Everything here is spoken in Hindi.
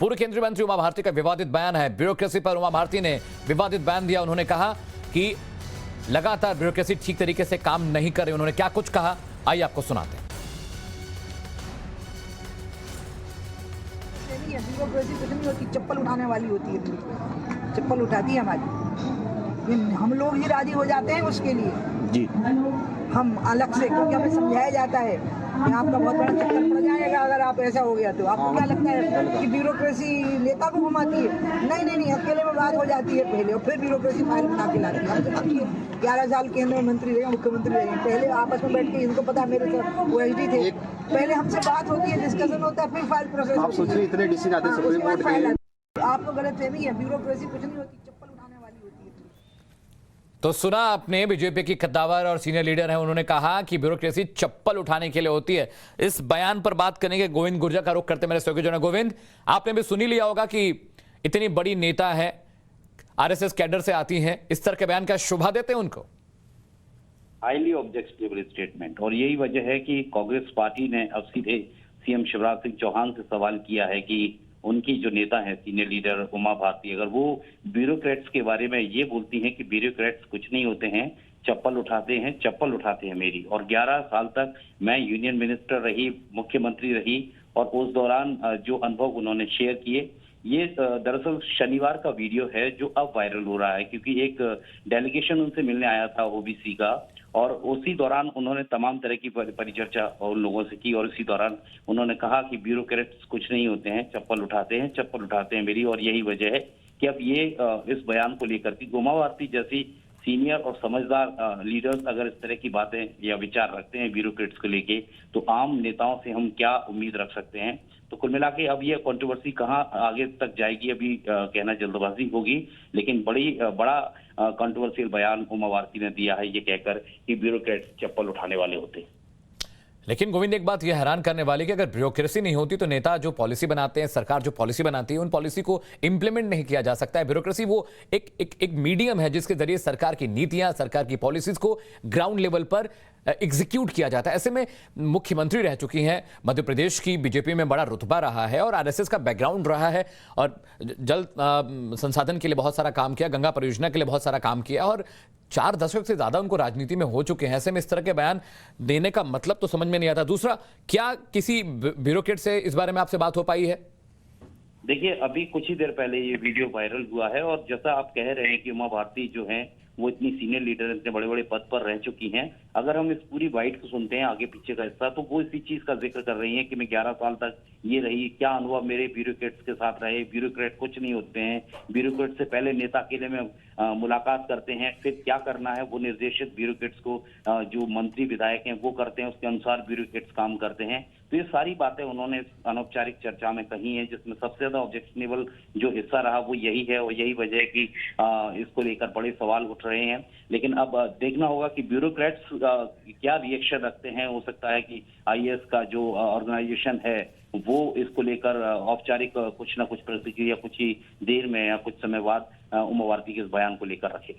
पूर्व केंद्रीय मंत्री उमा भारती का विवादित बयान है। ब्यूरोक्रेसी पर उमा भारती ने विवादित बयान दिया। उन्होंने कहा कि लगातार ब्यूरोक्रेसी ठीक तरीके से काम नहीं कर रही। उन्होंने क्या कुछ कहा, आइए आपको सुनाते हैं। ब्यूरोक्रेसी कुछ नहीं होती, चप्पल उठाने वाली होती है। चप्पल उठाती है हमारी, हम लोग ही राजी हो जाते हैं उसके लिए जी। हम अलग से, क्योंकि हमें समझाया जाता है कि आपका बहुत बड़ा चक्कर पड़ जाएगा अगर आप ऐसा हो गया तो। आपको क्या लगता है कि ब्यूरोक्रेसी नेता को घुमाती है? नहीं नहीं नहीं, अकेले में बात हो जाती है पहले, और फिर ब्यूरोक्रेसी फाइल बना के लाती है। हमसे पूछिए, 11 साल केंद्र में मंत्री रहे, मुख्यमंत्री रहे, पहले आपस में बैठ के, इनको पता है मेरे साथ वो एसडी थे, पहले हमसे बात होती है, डिस्कशन होता है, फिर फाइल प्रोसेस। आप सोचिए इतने डिसीजन आते हैं सुप्रीम कोर्ट के। आपको गलतफहमी है, ब्यूरोक्रेसी कुछ नहीं होती, चप्पल उठाने वाली होती है। तो सुना आपने, बीजेपी की कद्दावर और सीनियर लीडर हैं, उन्होंने कहा कि ब्यूरोक्रेसी चप्पल उठाने के लिए होती है। इस बयान पर बात करेंगे, गोविंद गुर्जर का रुख करते मेरे सहयोगी जो है। गोविंद, आपने भी सुनी लिया होगा कि इतनी बड़ी नेता है, आरएसएस कैडर से आती हैं, इस तरह के बयान क्या शोभा देते हैं उनको? हाईली ऑब्जेक्शनेबल स्टेटमेंट, और यही वजह है कि कांग्रेस पार्टी ने अब सीधे सीएम शिवराज सिंह चौहान से सवाल किया है कि उनकी जो नेता है सीनियर लीडर उमा भारती, अगर वो ब्यूरोक्रेट्स के बारे में ये बोलती हैं कि ब्यूरोक्रेट्स कुछ नहीं होते हैं, चप्पल उठाते हैं मेरी। और 11 साल तक मैं यूनियन मिनिस्टर रही, मुख्यमंत्री रही, और उस दौरान जो अनुभव उन्होंने शेयर किए, ये दरअसल शनिवार का वीडियो है जो अब वायरल हो रहा है, क्योंकि एक डेलीगेशन उनसे मिलने आया था ओबीसी का, और उसी दौरान उन्होंने तमाम तरह की परिचर्चा उन लोगों से की, और इसी दौरान उन्होंने कहा कि ब्यूरोक्रेट्स कुछ नहीं होते हैं, चप्पल उठाते हैं मेरी। और यही वजह है कि अब ये इस बयान को लेकर के उमा भारती जैसी सीनियर और समझदार लीडर्स अगर इस तरह की बातें या विचार रखते हैं ब्यूरोक्रेट्स को लेके, तो आम नेताओं से हम क्या उम्मीद रख सकते हैं। तो कुल मिला के अब ये कंट्रोवर्सी कहाँ आगे तक जाएगी, अभी कहना जल्दबाजी होगी, लेकिन बड़ा कंट्रोवर्शियल बयान उमा भारती ने दिया है ये कहकर कि ब्यूरोक्रेट्स चप्पल उठाने वाले होते हैं। लेकिन गोविंद, एक बात यह हैरान करने वाली कि अगर ब्यूरोक्रेसी नहीं होती तो नेता जो पॉलिसी बनाते हैं, सरकार जो पॉलिसी बनाती है, उन पॉलिसी को इंप्लीमेंट नहीं किया जा सकता है। ब्यूरोक्रेसी वो एक मीडियम है जिसके जरिए सरकार की नीतियां, सरकार की पॉलिसीज को ग्राउंड लेवल पर एग्जीक्यूट किया जाता है। ऐसे में मुख्यमंत्री रह चुकी हैं, मध्य प्रदेश की बीजेपी में बड़ा रुतबा रहा है और आरएसएस का बैकग्राउंड रहा है, और जल संसाधन के लिए बहुत सारा काम किया, गंगा परियोजना के लिए बहुत सारा काम किया, और 4 दशक से ज्यादा उनको राजनीति में हो चुके हैं। ऐसे में इस तरह के बयान देने का मतलब तो समझ में नहीं आता। दूसरा, क्या किसी ब्यूरोक्रेट से इस बारे में आपसे बात हो पाई है? देखिए, अभी कुछ ही देर पहले ये वीडियो वायरल हुआ है, और जैसा आप कह रहे हैं कि उमा भारती जो है वो इतनी सीनियर लीडर, इतने बड़े बड़े पद पर रह चुकी हैं, अगर हम इस पूरी बाइट को सुनते हैं आगे पीछे का हिस्सा, तो वो इसी चीज का जिक्र कर रही हैं कि मैं 11 साल तक ये रही, क्या अनुभव मेरे ब्यूरोक्रेट्स के साथ रहे, ब्यूरोक्रेट कुछ नहीं होते हैं, ब्यूरोक्रेट से पहले नेता अकेले में मुलाकात करते हैं, फिर क्या करना है वो निर्देशित ब्यूरोक्रेट्स को जो मंत्री विधायक हैं वो करते हैं, उसके अनुसार ब्यूरोक्रेट्स काम करते हैं। तो ये सारी बातें उन्होंने अनौपचारिक चर्चा में कही हैं, जिसमें सबसे ज्यादा ऑब्जेक्शनेबल जो हिस्सा रहा वो यही है, और यही वजह है कि इसको लेकर बड़े सवाल उठ रहे हैं। लेकिन अब देखना होगा कि ब्यूरोक्रेट्स क्या रिएक्शन रखते हैं। हो सकता है कि आईएएस का जो ऑर्गेनाइजेशन है वो इसको लेकर औपचारिक कुछ ना कुछ प्रतिक्रिया कुछ ही देर में या कुछ समय बाद उमा भारती के इस बयान को लेकर रखे।